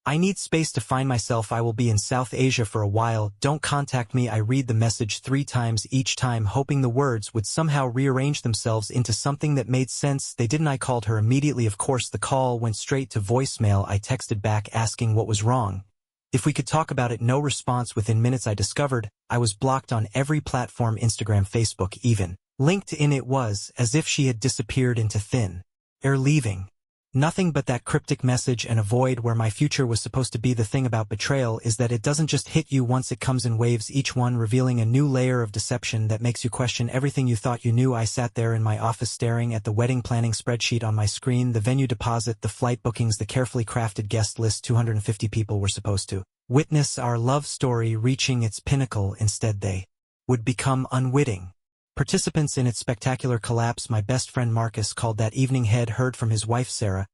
I need space to find myself. I will be in South Asia for a while. Don't contact me. I read the message 3 times, each time hoping the words would somehow rearrange themselves into something that made sense. They didn't. I called her immediately. Of course, the call went straight to voicemail. I texted back asking what was wrong. If we could talk about it. No response. Within minutes I discovered I was blocked on every platform, Instagram, Facebook, even LinkedIn. It was as if she had disappeared into thin air, leaving nothing but that cryptic message and a void where my future was supposed to be. The thing about betrayal is that it doesn't just hit you once. It comes in waves, each one revealing a new layer of deception that makes you question everything you thought you knew. I sat there in my office staring at the wedding planning spreadsheet on my screen, the venue deposit, the flight bookings, the carefully crafted guest list. 250 people were supposed to witness our love story reaching its pinnacle. Instead, they would become unwitting participants in its spectacular collapse. My best friend Marcus called that evening, had heard from his wife Sarah,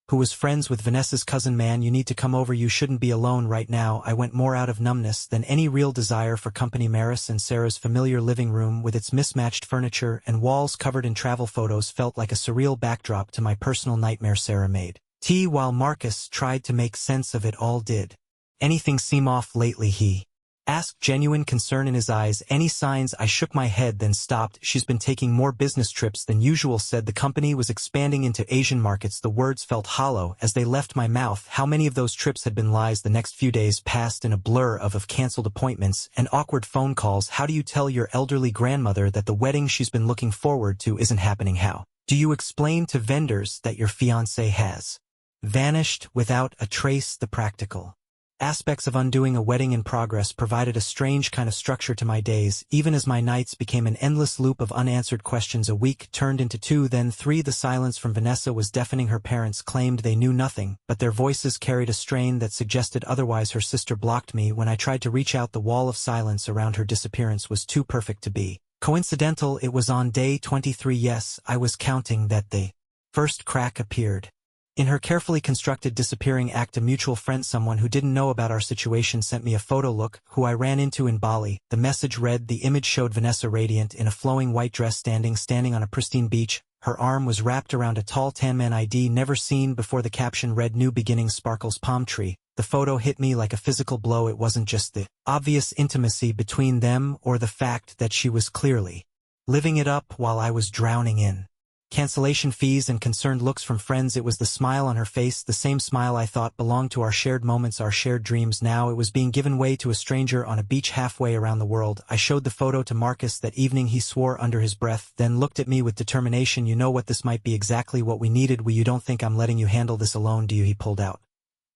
who was friends with Vanessa's cousin. Man, you need to come over. You shouldn't be alone right now. I went more out of numbness than any real desire for company. Maris and Sarah's familiar living room with its mismatched furniture and walls covered in travel photos felt like a surreal backdrop to my personal nightmare. Sarah made tea while Marcus tried to make sense of it all. Did anything seem off lately? He asked, genuine concern in his eyes. Any signs? I shook my head, then stopped. She's been taking more business trips than usual. Said the company was expanding into Asian markets. The words felt hollow as they left my mouth. How many of those trips had been lies? The next few days passed in a blur of canceled appointments and awkward phone calls. How do you tell your elderly grandmother that the wedding she's been looking forward to isn't happening? How do you explain to vendors that your fiancé has vanished without a trace? The practical aspects of undoing a wedding in progress provided a strange kind of structure to my days, even as my nights became an endless loop of unanswered questions. A week turned into 2, then 3. The silence from Vanessa was deafening. Her parents claimed they knew nothing, but their voices carried a strain that suggested otherwise. Her sister blocked me when I tried to reach out. The wall of silence around her disappearance was too perfect to be coincidental. It was on day 23. Yes, I was counting that the first crack appeared in her carefully constructed disappearing act. A mutual friend, someone who didn't know about our situation, sent me a photo. Look who I ran into in Bali. The message read. The image showed Vanessa radiant in a flowing white dress, standing on a pristine beach. Her arm was wrapped around a tall tan man. ID never seen before. The caption read, new beginnings, sparkles, palm tree. The photo hit me like a physical blow. It wasn't just the obvious intimacy between them or the fact that she was clearly living it up while I was drowning in cancellation fees and concerned looks from friends. It was the smile on her face, the same smile I thought belonged to our shared moments, our shared dreams. Now it was being given way to a stranger on a beach halfway around the world. I showed the photo to Marcus that evening. He swore under his breath, then looked at me with determination. You know what, this might be exactly what we needed. You don't think I'm letting you handle this alone, do you? He pulled out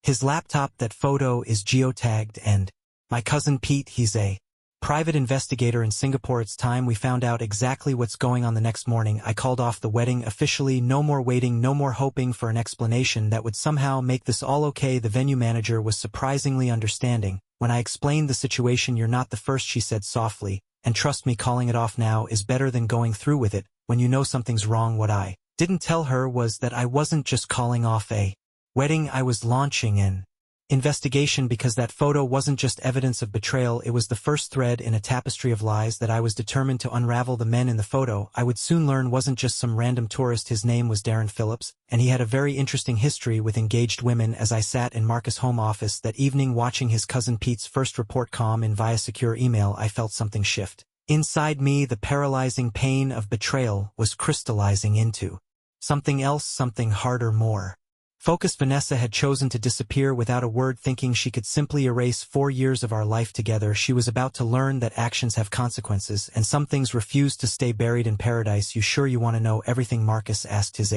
his laptop. That photo is geotagged, and my cousin Pete, he's a private investigator in Singapore. It's time we found out exactly what's going on. The next morning, I called off the wedding officially. No more waiting, no more hoping for an explanation that would somehow make this all okay. The venue manager was surprisingly understanding. When I explained the situation, you're not the first, she said softly, and trust me, calling it off now is better than going through with it when you know something's wrong. What I didn't tell her was that I wasn't just calling off a wedding, I was launching an investigation, because that photo wasn't just evidence of betrayal. It was the first thread in a tapestry of lies that I was determined to unravel. The men in the photo, I would soon learn, wasn't just some random tourist. His name was Darren Phillips, and he had a very interesting history with engaged women. As I sat in Marcus' home office that evening watching his cousin Pete's first report come in via secure email, I felt something shift inside me. The paralyzing pain of betrayal was crystallizing into something else, something harder, more focused. Vanessa had chosen to disappear without a word, thinking she could simply erase 4 years of our life together. She was about to learn that actions have consequences, and some things refuse to stay buried in paradise. You sure you want to know everything? Marcus asked, his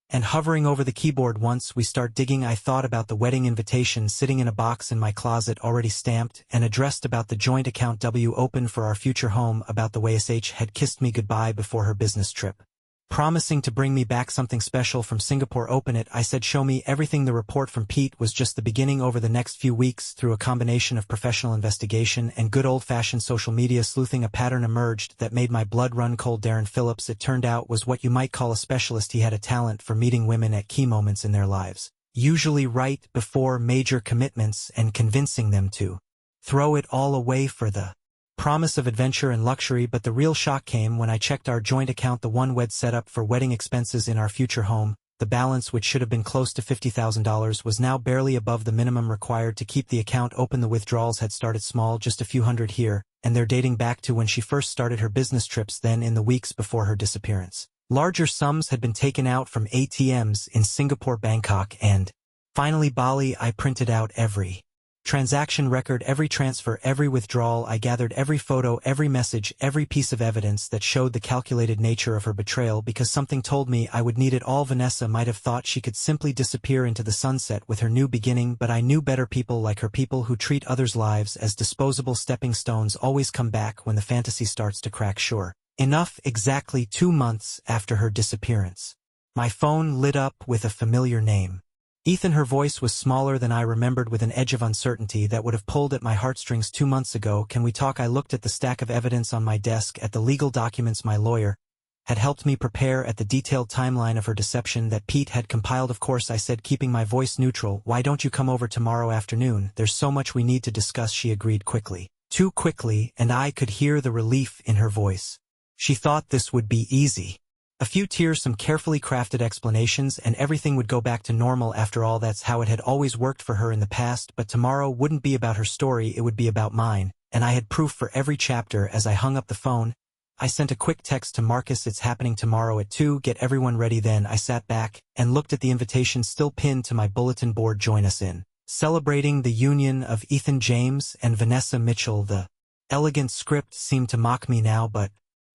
and hovering over the keyboard. Once we start digging, I thought about the wedding invitation sitting in a box in my closet, already stamped and addressed, about the joint account W opened for our future home, about the way SH had kissed me goodbye before her business trip, promising to bring me back something special from Singapore. Open it, I said, show me everything. The report from Pete was just the beginning. Over the next few weeks, through a combination of professional investigation and good old-fashioned social media sleuthing, a pattern emerged that made my blood run cold. Darren Phillips, it turned out, was what you might call a specialist. He had a talent for meeting women at key moments in their lives, usually right before major commitments, and convincing them to throw it all away for the promise of adventure and luxury. But the real shock came when I checked our joint account, the one we'd set up for wedding expenses in our future home. The balance, which should have been close to $50,000, was now barely above the minimum required to keep the account open. The withdrawals had started small, just a few hundred here, and they're dating back to when she first started her business trips, then in the weeks before her disappearance. Larger sums had been taken out from ATMs in Singapore, Bangkok, and finally Bali. I printed out every transaction record, every transfer, every withdrawal. I gathered every photo, every message, every piece of evidence that showed the calculated nature of her betrayal, because something told me I would need it all. Vanessa might have thought she could simply disappear into the sunset with her new beginning, but I knew better. People like her, people who treat others' lives as disposable stepping stones, always come back when the fantasy starts to crack. Sure enough, exactly 2 months after her disappearance, my phone lit up with a familiar name. Ethan. Her voice was smaller than I remembered, with an edge of uncertainty that would have pulled at my heartstrings 2 months ago. Can we talk? I looked at the stack of evidence on my desk, at the legal documents my lawyer had helped me prepare, at the detailed timeline of her deception that Pete had compiled. Of course, I said, keeping my voice neutral. Why don't you come over tomorrow afternoon? There's so much we need to discuss. She agreed quickly. Too quickly, and I could hear the relief in her voice. She thought this would be easy. A few tears, some carefully crafted explanations, and everything would go back to normal. After all, that's how it had always worked for her in the past. But tomorrow wouldn't be about her story, it would be about mine, and I had proof for every chapter. As I hung up the phone, I sent a quick text to Marcus. It's happening tomorrow at 2. Get everyone ready. Then I sat back and looked at the invitation still pinned to my bulletin board. Join us in celebrating the union of Ethan James and Vanessa Mitchell. The elegant script seemed to mock me now, but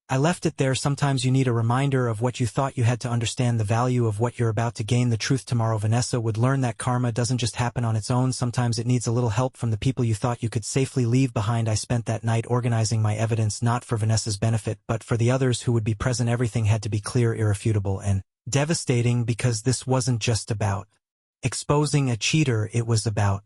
I left it there. Sometimes you need a reminder of what you thought you had to understand the value of what you're about to gain. The truth. Tomorrow Vanessa would learn that karma doesn't just happen on its own. Sometimes it needs a little help from the people you thought you could safely leave behind. I spent that night organizing my evidence, not for Vanessa's benefit, but for the others who would be present. Everything had to be clear, irrefutable, and devastating, because this wasn't just about exposing a cheater. It was about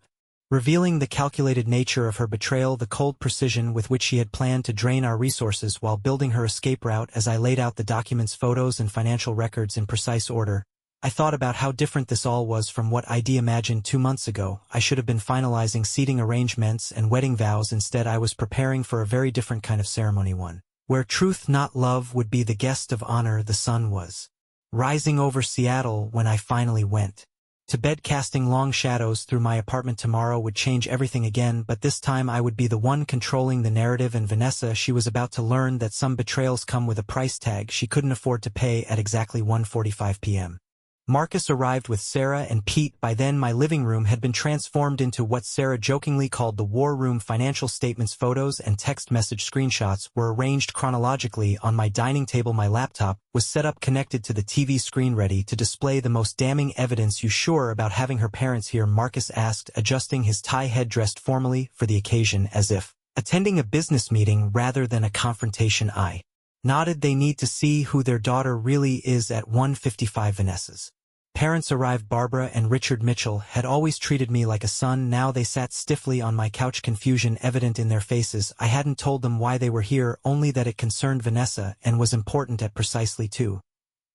revealing the calculated nature of her betrayal, the cold precision with which she had planned to drain our resources while building her escape route. As I laid out the documents, photos, and financial records in precise order, I thought about how different this all was from what I'd imagined 2 months ago. I should have been finalizing seating arrangements and wedding vows. Instead, I was preparing for a very different kind of ceremony, one where truth, not love, would be the guest of honor. The sun was rising over Seattle when I finally went to bed, casting long shadows through my apartment. Tomorrow would change everything again, but this time I would be the one controlling the narrative. And Vanessa, she was about to learn that some betrayals come with a price tag she couldn't afford to pay. At exactly 1:45 p.m. Marcus arrived with Sarah and Pete. By then my living room had been transformed into what Sarah jokingly called the war room. Financial statements, photos, and text message screenshots were arranged chronologically on my dining table. My laptop was set up, connected to the TV screen, ready to display the most damning evidence. You sure about having her parents here? Marcus asked, adjusting his tie, head dressed formally for the occasion, as if attending a business meeting rather than a confrontation. I nodded. They need to see who their daughter really is. At 1:55 Vanessa's parents arrived. Barbara and Richard Mitchell had always treated me like a son. Now they sat stiffly on my couch, confusion evident in their faces. I hadn't told them why they were here, only that it concerned Vanessa and was important. At precisely 2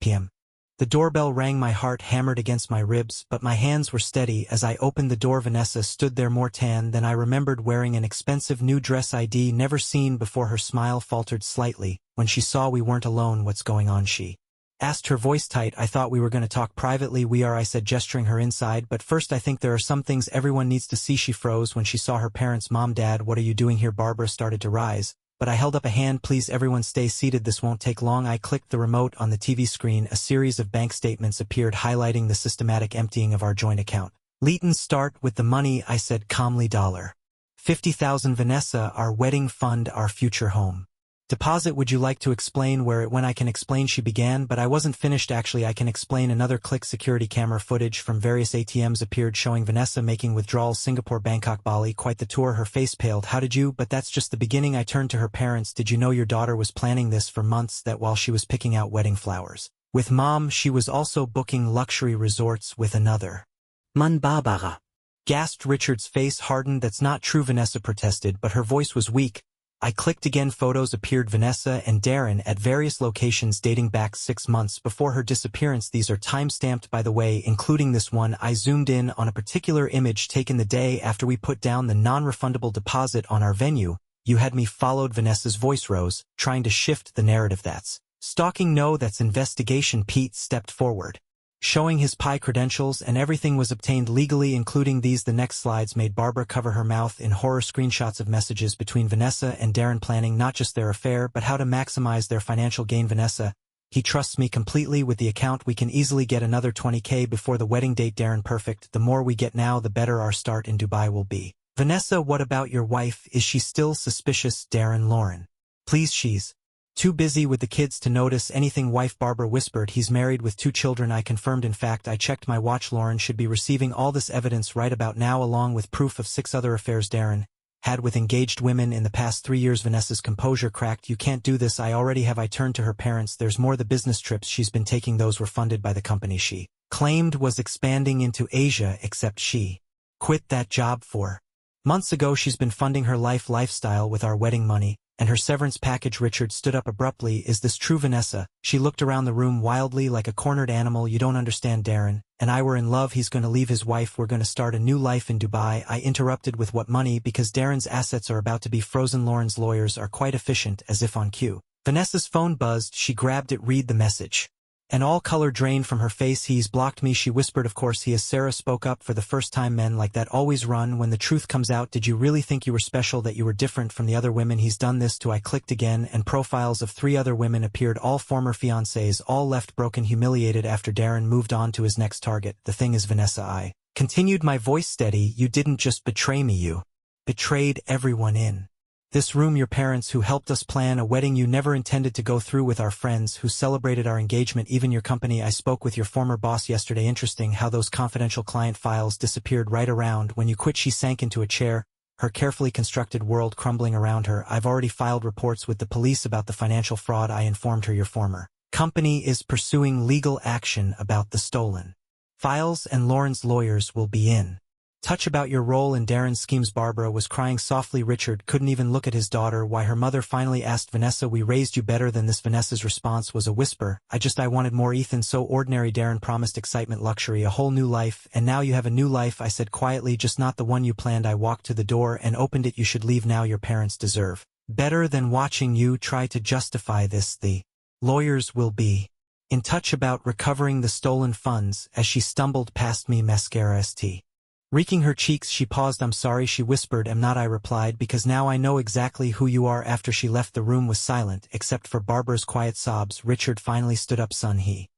p.m. the doorbell rang. My heart hammered against my ribs, but my hands were steady as I opened the door. Vanessa stood there, more tan than I remembered, wearing an expensive new dress I'd never seen before. Her smile faltered slightly when she saw we weren't alone. What's going on? She asked, her voice tight. I thought we were going to talk privately. We are, I said, gesturing her inside, but first I think there are some things everyone needs to see. She froze when she saw her parents. Mom, Dad, what are you doing here? Barbara started to rise, but I held up a hand. Please, everyone stay seated. This won't take long. I clicked the remote on the TV screen. A series of bank statements appeared, highlighting the systematic emptying of our joint account. Leighton, start with the money, I said calmly. $50,000, Vanessa, our wedding fund, our future home deposit. Would you like to explain where it went? I can explain, she began, but I wasn't finished. Actually, I can explain. Another click. Security camera footage from various ATMs appeared, showing Vanessa making withdrawals. Singapore, Bangkok, Bali. Quite the tour. Her face paled. How did you? But that's just the beginning. I turned to her parents. Did you know your daughter was planning this for months? That while she was picking out wedding flowers with Mom, she was also booking luxury resorts with another man. Barbara gasped. Richard's face hardened. That's not true, Vanessa protested, but her voice was weak. I clicked again. Photos appeared. Vanessa and Darren at various locations dating back 6 months before her disappearance. These are time-stamped, by the way, including this one. I zoomed in on a particular image taken the day after we put down the non-refundable deposit on our venue. You had me followed. Vanessa's voice rose, trying to shift the narrative. That's stalking. No, that's investigation. Pete stepped forward, showing his PI credentials, and everything was obtained legally, including these. The next slides made Barbara cover her mouth in horror. Screenshots of messages between Vanessa and Darren planning not just their affair but how to maximize their financial gain. Vanessa: he trusts me completely with the account. We can easily get another 20K before the wedding date. Darren: perfect. The more we get now, the better our start in Dubai will be. Vanessa: what about your wife? Is she still suspicious? Darren: Lauren: please, she's too busy with the kids to notice anything. Wife: Barbara whispered, he's married with 2 children. I confirmed. In fact, I checked my watch. Lauren should be receiving all this evidence right about now, along with proof of 6 other affairs Darren had with engaged women in the past 3 years. Vanessa's composure cracked. You can't do this. I already have. I turned to her parents. There's more. The business trips she's been taking, those were funded by the company she claimed was expanding into Asia, except she quit that job 4 months ago. She's been funding her lifestyle with our wedding money and her severance package. Richard stood up abruptly. Is this true, Vanessa? She looked around the room wildly like a cornered animal. You don't understand. Darren and I were in love. He's going to leave his wife. We're going to start a new life in Dubai. I interrupted. With what money? Because Darren's assets are about to be frozen. Lauren's lawyers are quite efficient. As if on cue, Vanessa's phone buzzed. She grabbed it. Read the message. And all color drained from her face. He's blocked me, she whispered. Of course he is. Sarah spoke up for the first time. Men like that always run when the truth comes out. Did you really think you were special, that you were different from the other women he's done this to? I clicked again, and profiles of 3 other women appeared, all former fiancés, all left broken, humiliated after Darren moved on to his next target. The thing is, Vanessa, I continued, my voice steady, you didn't just betray me, you betrayed everyone in this room. Your parents, who helped us plan a wedding you never intended to go through with, our friends who celebrated our engagement, even your company. I spoke with your former boss yesterday. Interesting how those confidential client files disappeared right around when you quit. She sank into a chair, her carefully constructed world crumbling around her. I've already filed reports with the police about the financial fraud. I informed her your former company is pursuing legal action about the stolen files, and Lauren's lawyers will be in touch about your role in Darren's schemes. Barbara was crying softly. Richard couldn't even look at his daughter. Why? Her mother finally asked. Vanessa: we raised you better than this. Vanessa's response was a whisper. I wanted more. Ethan: so ordinary. Darren promised excitement, luxury, a whole new life, and now you have a new life. I said quietly, just not the one you planned. I walked to the door and opened it. You should leave now. Your parents deserve better than watching you try to justify this. The lawyers will be in touch about recovering the stolen funds. As she stumbled past me, mascara st reeking her cheeks, she paused. I'm sorry, she whispered. Am not, I replied, because now I know exactly who you are. After she left, the room was silent, except for Barbara's quiet sobs. Richard finally stood up. Son, he